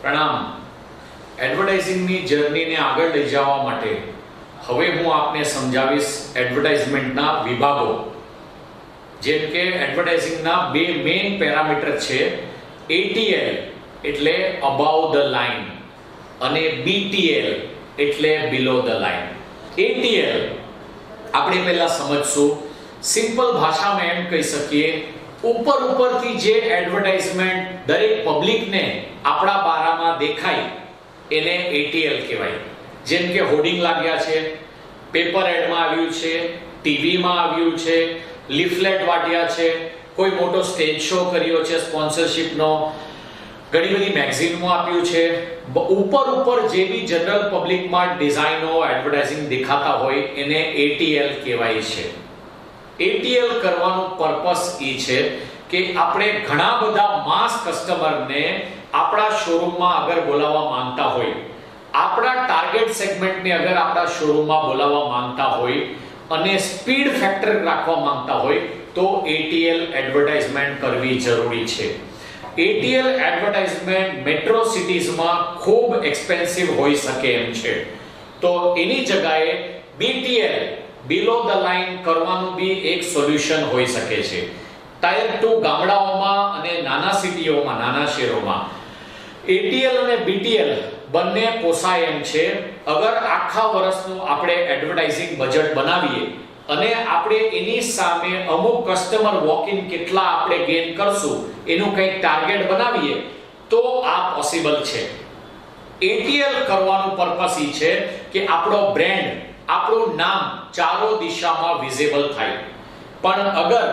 પ્રણામ. એડવર્ટાઇઝિંગની જર્નીને આગળ લઈ જવા માટે હવે હું આપને સમજાવીશ એડવર્ટાઇઝમેન્ટના વિભાગો. જેમ કે એડવર્ટાઇઝિંગના બે મેઇન પેરામીટર છે, ATL એટલે અબાવ ધ લાઇન અને BTL એટલે બિલો ધ લાઇન. ATL આપણે પહેલા સમજશું. સિમ્પલ ભાષામાં એમ કહી શકીએ, ઉપરથી જે એડવર્ટાઇઝમેન્ટ દરેક પબ્લિકને આપણા બારામાં દેખાય એને ATL કહેવાય. જેમ કે હોર્ડિંગ લાગ્યા છે, પેપર એડમાં આવ્યું છે, ટીવીમાં આવ્યું છે, લીફલેટ વાટ્યા છે, કોઈ મોટો સ્ટેજ શો કર્યો છે સ્પોન્સરશિપનો, ઘણી બધી મેગઝીનમાં આપ્યું છે. ઉપર જે બી જનરલ પબ્લિકમાં ડિઝાઇનો એડવર્ટાઇઝિંગ દેખાતા હોય એને ATL કહેવાય છે. ATL કરવાનો પર્પસ એ છે કે આપણે ઘણા બધા માસ કસ્ટમરને આપણા શોરૂમમાં અગર બોલાવવા માંગતા હોય, આપણા ટાર્ગેટ સેગમેન્ટને અગર આપણા શોરૂમમાં બોલાવવા માંગતા હોય અને સ્પીડ ફેક્ટર રાખવા માંગતા હોય તો ATL એડવર્ટાઇઝમેન્ટ કરવી જરૂરી છે. ATL એડવર્ટાઇઝમેન્ટ મેટ્રો સિટીઝમાં ખૂબ એક્સપેન્સિવ હોઈ શકે એમ છે, તો એની જગ્યાએ BTL બિલો ધ લાઇન કરવાનું બી એક સોલ્યુશન હોઈ શકે છે. ટાયર 2 ગામડાઓમાં અને નાના સિટીઓમાં, નાના શહેરોમાં ATL અને BTL બંને પોસાય એમ છે અગર આખા વર્ષનું આપણે એડવર્ટાઇઝિંગ બજેટ બનાવીએ અને આપણે એની સામે અમુક કસ્ટમર વોક ઇન કેટલા આપણે ગેઇન કરશું એનું કંઈક ટાર્ગેટ બનાવીએ તો આ પોસિબલ છે. ATL કરવાનું પર્પસ એ છે કે આપણો બ્રાન્ડ, આપણું નામ ચારો દિશામાં વિઝિબલ થાય. પણ અગર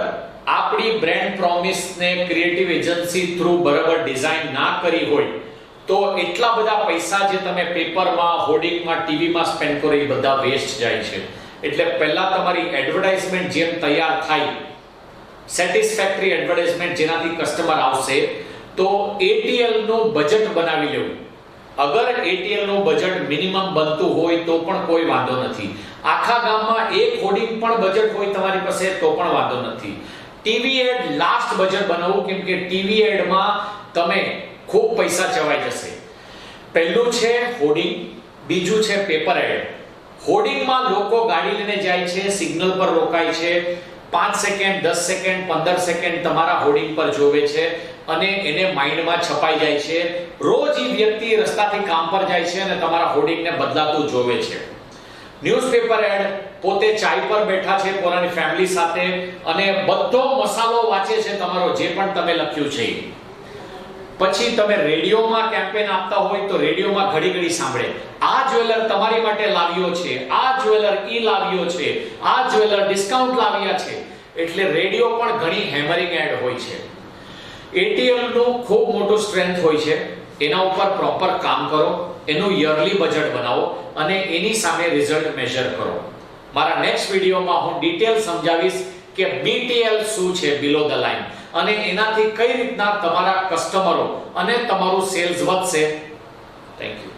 આપણી બ્રાન્ડ પ્રોમિસને ક્રિએટિવ એજન્સી થ્રુ બરાબર ડિઝાઇન ના કરી હોય તો એટલા બધા પૈસા જે તમે પેપરમાં, હોર્ડિંગમાં, ટીવીમાં સ્પેન્ડ કરો એ બધા વેસ્ટ જાય છે. એટલે પહેલા તમારી એડવર્ટાઇઝમેન્ટ જેમ તૈયાર થાય, સેટિસ્ફેક્ટરી એડવર્ટાઇઝમેન્ટ જેનાથી કસ્ટમર આવશે, તો ATL નું બજેટ બનાવી લેવું. અગર ATL નું બજેટ મિનિમમ બનતું હોય તો પણ કોઈ વાંધો નથી. આખા ગામમાં એક હોર્ડિંગ પણ બજેટ હોય તમારી પાસે તો પણ વાંધો નથી. ટીવી એડ લાસ્ટ બજેટ બનાવવું, કેમ કે ટીવી એડમાં તમે ખૂબ પૈસા ચવાઈ જશે. પહેલું છે હોર્ડિંગ, બીજું છે પેપર એડ. હોર્ડિંગમાં લોકો ગાડી લઈને જાય છે, સિગ્નલ પર રોકાય છે, 5 સેકન્ડ, 10 સેકન્ડ, 15 સેકન્ડ તમારા હોર્ડિંગ પર જોવે છે અને એને માઇન્ડમાં છપાઈ જાય છે. રોજ એ વ્યક્તિ રસ્તાથી કામ પર જાય છે અને તમારા હોર્ડિંગને બદલાતું જોવે છે. ન્યૂઝપેપર એડ, પોતે ચાય પર બેઠા છે પોતાની ફેમિલી સાથે અને બધો મસાલો વાંચે છે તમારો જે પણ તમે લખ્યું છે. પછી તમે રેડિયોમાં કેમ્પેન આપતા હોય તો રેડિયોમાં ઘડી સાંભળે, આ જ્વેલર તમારી માટે લાવ્યો છે, આ જ્વેલર ઈ લાવ્યો છે, આ જ્વેલર ડિસ્કાઉન્ટ લાવ્યા છે. એટલે રેડિયો પણ ઘણી હેમરિંગ એડ હોય છે. ATL નું ખૂબ મોટું સ્ટ્રેન્થ હોય છે. એના ઉપર પ્રોપર કામ કરો, એનું યરલી બજેટ બનાવો અને એની સામે રિઝલ્ટ મેજર કરો. મારા નેક્સ્ટ વિડીયોમાં હું ડિટેલ સમજાવીશ કે BTL શું છે, બિલો ધ લાઇન, અને એનાથી કઈ રીતના તમારા કસ્ટમરો અને તમારું સેલ્સ વધશે. Thank you.